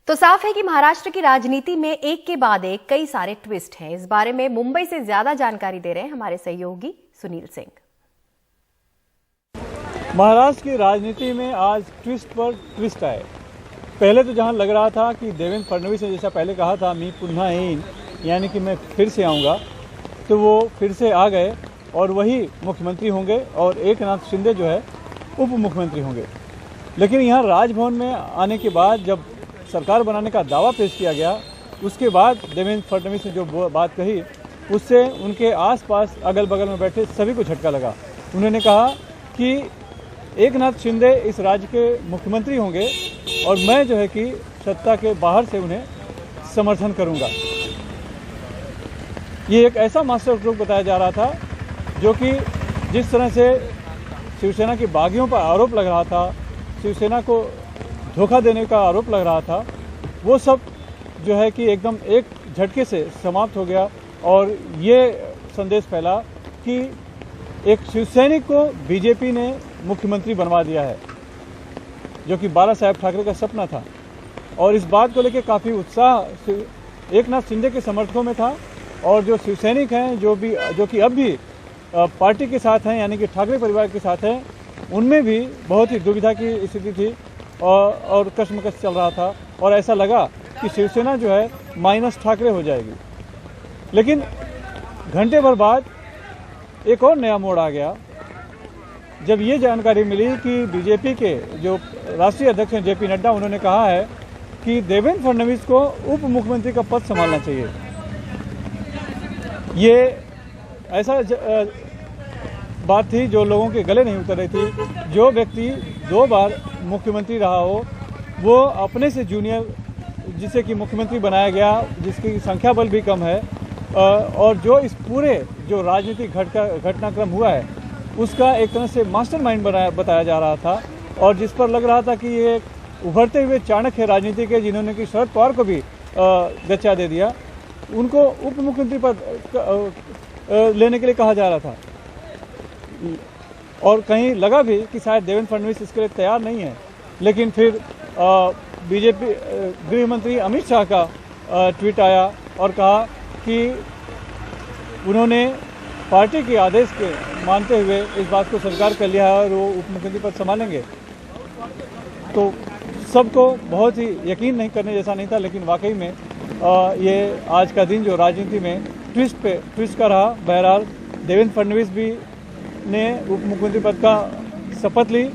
तो साफ है कि महाराष्ट्र की राजनीति में एक के बाद एक कई सारे ट्विस्ट हैं। इस बारे में मुंबई से ज्यादा जानकारी दे रहे हैं हमारे सहयोगी सुनील सिंह। महाराष्ट्र की राजनीति में आज ट्विस्ट पर ट्विस्ट आए। पहले तो जहां लग रहा था कि देवेंद्र फडणवीस ने जैसा पहले कहा था मी पुन्हा येईन, यानी कि मैं फिर से आऊँगा, तो वो फिर से आ गए और वही मुख्यमंत्री होंगे और एकनाथ शिंदे जो है उप मुख्यमंत्री होंगे। लेकिन यहाँ राजभवन में आने के बाद जब सरकार बनाने का दावा पेश किया गया, उसके बाद देवेंद्र फडणवीस ने जो बात कही उससे उनके आसपास अगल बगल में बैठे सभी को झटका लगा। उन्होंने कहा कि एकनाथ शिंदे इस राज्य के मुख्यमंत्री होंगे और मैं जो है कि सत्ता के बाहर से उन्हें समर्थन करूंगा। ये एक ऐसा मास्टर स्ट्रोक बताया जा रहा था जो कि जिस तरह से शिवसेना के बागियों पर आरोप लग रहा था, शिवसेना को धोखा देने का आरोप लग रहा था, वो सब जो है कि एकदम एक झटके से समाप्त हो गया। और ये संदेश फैला कि एक शिवसैनिक को बीजेपी ने मुख्यमंत्री बनवा दिया है, जो कि बाला साहेब ठाकरे का सपना था। और इस बात को लेकर काफ़ी उत्साह एकनाथ शिंदे के समर्थकों में था और जो शिवसैनिक हैं जो कि अब भी पार्टी के साथ हैं, यानी कि ठाकरे परिवार के साथ हैं, उनमें भी बहुत ही दुविधा की स्थिति थी और कश्मकश चल रहा था और ऐसा लगा कि शिवसेना जो है माइनस ठाकरे हो जाएगी। लेकिन घंटे भर बाद एक और नया मोड़ आ गया जब ये जानकारी मिली कि बीजेपी के जो राष्ट्रीय अध्यक्ष हैं जेपी नड्डा, उन्होंने कहा है कि देवेंद्र फडणवीस को उप मुख्यमंत्री का पद संभालना चाहिए। ये ऐसा बात थी जो लोगों के गले नहीं उतर रही थी। जो व्यक्ति 2 बार मुख्यमंत्री रहा हो, वो अपने से जूनियर जिसे कि मुख्यमंत्री बनाया गया, जिसकी संख्या बल भी कम है, और जो इस पूरे जो राजनीतिक घटनाक्रम हुआ है उसका एक तरह से मास्टरमाइंड बताया जा रहा था और जिस पर लग रहा था कि ये उभरते हुए चाणक्य राजनीति के, जिन्होंने कि शरद पवार को भी गच्चा दे दिया, उनको उप मुख्यमंत्री पद लेने के लिए कहा जा रहा था। और कहीं लगा भी कि शायद देवेंद्र फडणवीस इसके लिए तैयार नहीं है। लेकिन फिर बीजेपी गृह मंत्री अमित शाह का ट्वीट आया और कहा कि उन्होंने पार्टी के आदेश के मानते हुए इस बात को स्वीकार कर लिया है और वो उप मुख्यमंत्री पद संभालेंगे। तो सबको बहुत ही यकीन नहीं करने जैसा नहीं था, लेकिन वाकई में ये आज का दिन जो राजनीति में ट्विस्ट पे ट्विस्ट का रहा। बहरहाल देवेंद्र फडणवीस भी ने उप मुख्यमंत्री पद का शपथ ली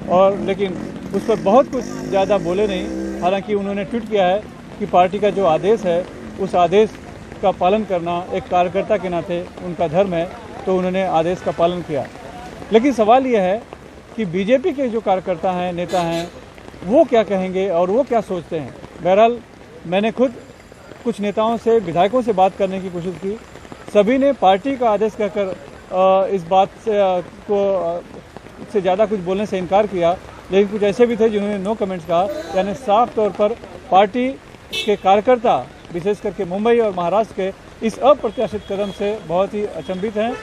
और लेकिन उस पर बहुत कुछ ज़्यादा बोले नहीं। हालांकि उन्होंने ट्वीट किया है कि पार्टी का जो आदेश है उस आदेश का पालन करना एक कार्यकर्ता के नाते उनका धर्म है, तो उन्होंने आदेश का पालन किया। लेकिन सवाल यह है कि बीजेपी के जो कार्यकर्ता हैं, नेता हैं, वो क्या कहेंगे और वो क्या सोचते हैं। बहरहाल मैंने खुद कुछ नेताओं से, विधायकों से बात करने की कोशिश की। सभी ने पार्टी का आदेश कहकर इस बात से ज़्यादा कुछ बोलने से इनकार किया। लेकिन कुछ ऐसे भी थे जिन्होंने नो कमेंट्स कहा, यानी साफ तौर पर पार्टी के कार्यकर्ता विशेष करके मुंबई और महाराष्ट्र के इस अप्रत्याशित कदम से बहुत ही अचंभित हैं